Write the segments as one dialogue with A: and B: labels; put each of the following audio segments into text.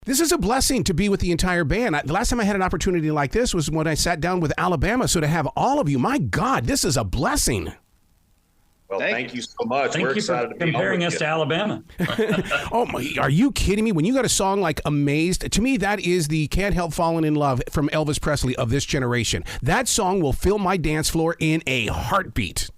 A: This is a blessing to be with the entire band. The last time I had an opportunity like this was when I sat down with Alabama. So to have all of you, my God, this is a blessing.
B: Well, thank you so much.
C: Thank you for comparing us to Alabama.
A: Oh, are you kidding me? When you got a song like Amazed, to me, that is the Can't Help Falling in Love from Elvis Presley of this generation. That song will fill my dance floor in a heartbeat.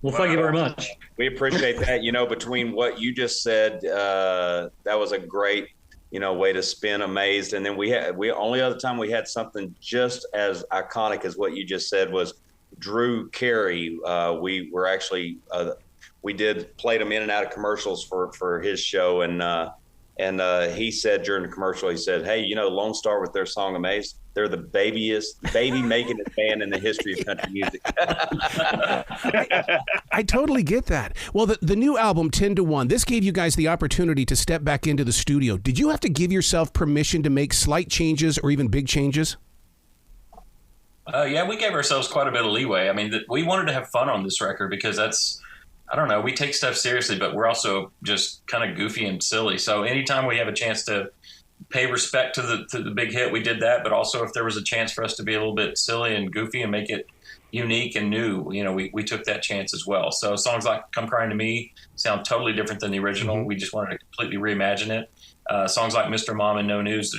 C: Well, thank you very much.
B: We appreciate that. You know, between what you just said, that was a great, way to spin Amazed. And then we only other time we had something just as iconic as what you just said was Drew Carey. We were actually played him in and out of commercials for his show, and he said during the commercial, he said, "Hey, Lonestar with their song Amazed, they're the baby making it band in the history of country music."
A: I totally get that. Well, the new album 10 to 1, this gave you guys the opportunity to step back into the studio. Did you have to give yourself permission to make slight changes or even big changes?
D: Yeah, we gave ourselves quite a bit of leeway. I mean, we wanted to have fun on this record because I don't know, we take stuff seriously, but we're also just kind of goofy and silly. So anytime we have a chance to pay respect to the big hit, we did that. But also if there was a chance for us to be a little bit silly and goofy and make it unique and new, we took that chance as well. So songs like Come Crying to Me sound totally different than the original. Mm-hmm. We just wanted to completely reimagine it. Songs like Mr. Mom and No News,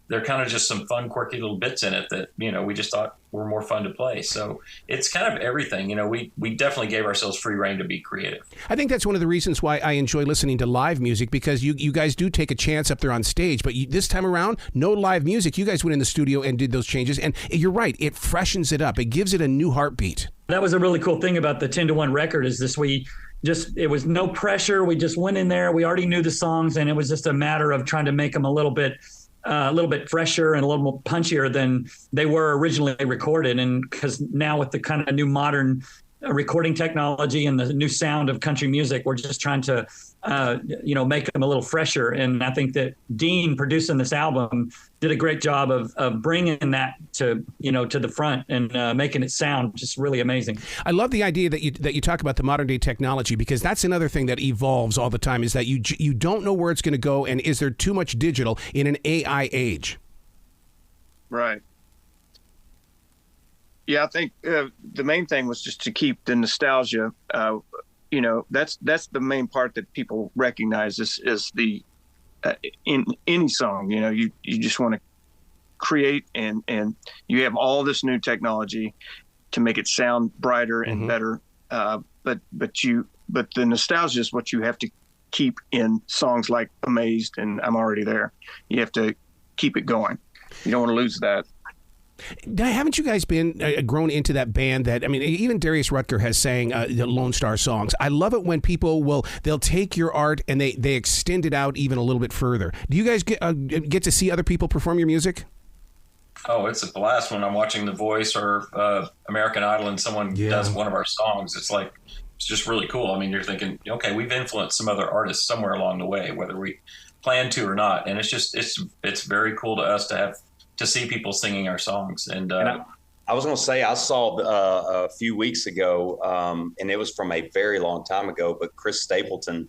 D: they're kind of just some fun, quirky little bits in it that, we just thought were more fun to play. So it's kind of everything. We definitely gave ourselves free rein to be creative.
A: I think that's one of the reasons why I enjoy listening to live music, because you guys do take a chance up there on stage. But this time around, no live music. You guys went in the studio and did those changes. And you're right. It freshens it up. It gives it a new heartbeat.
C: That was a really cool thing about the 10 to 1 record is this. It was no pressure. We just went in there. We already knew the songs, and it was just a matter of trying to make them a little bit fresher and a little more punchier than they were originally recorded. And because now with the kind of new modern recording technology and the new sound of country music, we're just trying to, make them a little fresher. And I think that Dean producing this album did a great job of bringing that to the front and making it sound just really amazing.
A: I love the idea that you talk about the modern day technology, because that's another thing that evolves all the time, is that you don't know where it's going to go, and is there too much digital in an AI age?
E: Right. Yeah, I think the main thing was just to keep the nostalgia. That's the main part that people recognize is the in any song. You just want to create and you have all this new technology to make it sound brighter and better. But the nostalgia is what you have to keep in songs like Amazed and I'm Already There. You have to keep it going. You don't want to lose that.
A: Now, haven't you guys been grown into that band that, even Darius Rucker has sang the Lonestar songs. I love it when people they'll take your art and they extend it out even a little bit further. Do you guys get to see other people perform your music?
D: Oh, it's a blast when I'm watching The Voice or American Idol and someone does one of our songs. It's just really cool. You're thinking, okay, we've influenced some other artists somewhere along the way, whether we plan to or not. And it's very cool to us to see people singing our songs. And
B: I was going to say, I saw a few weeks ago, and it was from a very long time ago, but Chris Stapleton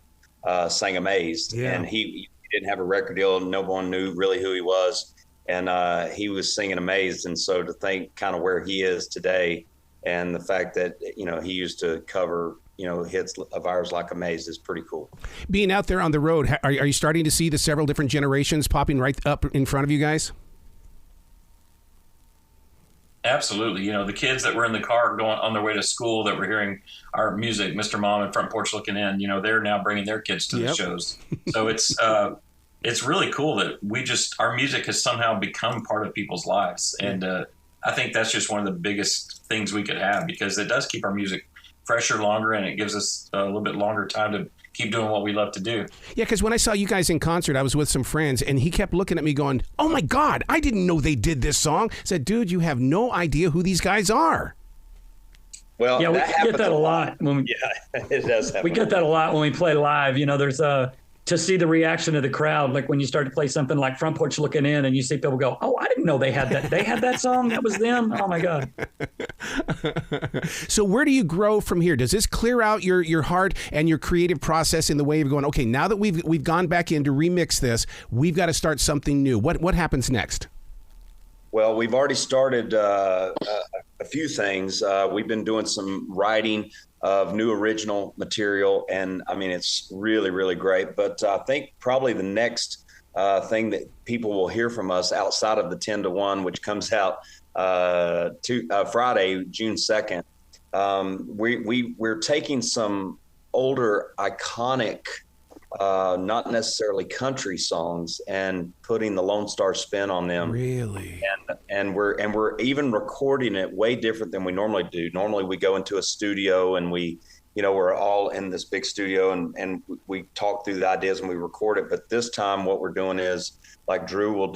B: sang Amazed. Yeah. And he didn't have a record deal. No one knew really who he was. And he was singing Amazed. And so to think kind of where he is today and the fact that, he used to cover, hits of ours like Amazed is pretty cool.
A: Being out there on the road, are you starting to see the several different generations popping right up in front of you guys?
D: Absolutely. The kids that were in the car going on their way to school that were hearing our music, Mr. Mom and Front Porch Looking In, they're now bringing their kids to the shows. So it's really cool that our music has somehow become part of people's lives. And I think that's just one of the biggest things we could have, because it does keep our music fresher longer, and it gives us a little bit longer time to keep doing what we love to do.
A: Yeah, because when I saw you guys in concert, I was with some friends, and he kept looking at me going, "Oh my God, I didn't know they did this song." I said, "Dude, you have no idea who these guys are."
B: Well,
C: yeah, we get that a lot.
B: Yeah, it does happen.
C: We get that a lot when we play live. There's to see the reaction of the crowd, like when you start to play something like Front Porch Looking In and you see people go, oh, I didn't know they had that song. That was them. Oh my God.
A: So where do you grow from here? Does this clear out your heart and your creative process in the way of going, okay, now that we've gone back in to remix this, we've got to start something new. What happens next?
B: Well, we've already started a few things. We've been doing some writing of new original material, and I mean, it's really, really great. But I think probably the next thing that people will hear from us outside of the 10 to 1, which comes out Friday, June 2nd, we're taking some older iconic, not necessarily country songs, and putting the Lonestar spin on them.
A: Really?
B: And we're even recording it way different than we normally do. Normally we go into a studio and we're all in this big studio and we talk through the ideas and we record it. But this time what we're doing is, like, Drew will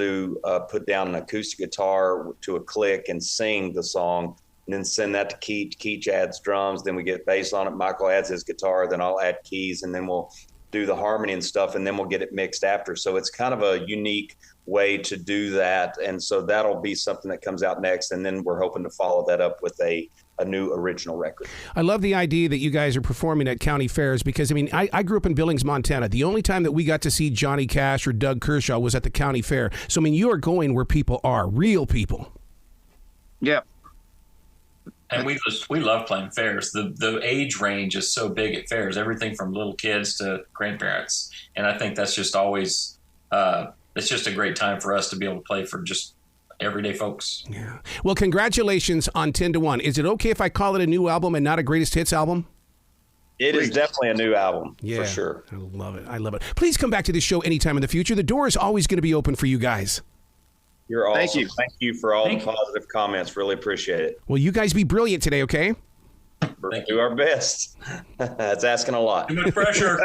B: put down an acoustic guitar to a click and sing the song, and then send that to Keech. Keech adds drums, then we get bass on it. Michael adds his guitar, then I'll add keys, and then we'll do the harmony and stuff, and then we'll get it mixed after. So it's kind of a unique way to do that. And so that'll be something that comes out next. And then we're hoping to follow that up with a new original record.
A: I love the idea that you guys are performing at county fairs, because, I mean, I grew up in Billings, Montana. The only time that we got to see Johnny Cash or Doug Kershaw was at the county fair. So, I mean, you are going where people are, real people.
E: Yeah.
D: And we love playing fairs. The age range is so big at fairs, everything from little kids to grandparents. And I think that's just always, it's just a great time for us to be able to play for just everyday folks.
A: Yeah. Well, congratulations on 10 to 1. Is it okay if I call it a new album and not a greatest hits album?
B: It is definitely a new album, for sure.
A: I love it. I love it. Please come back to this show anytime in the future. The door is always going to be open for you guys.
B: You're awesome. Thank you. Thank you for all the positive comments. Really appreciate it.
A: Well, you guys be brilliant today, okay?
B: We'll do our best. That's asking a lot.
D: Too much pressure.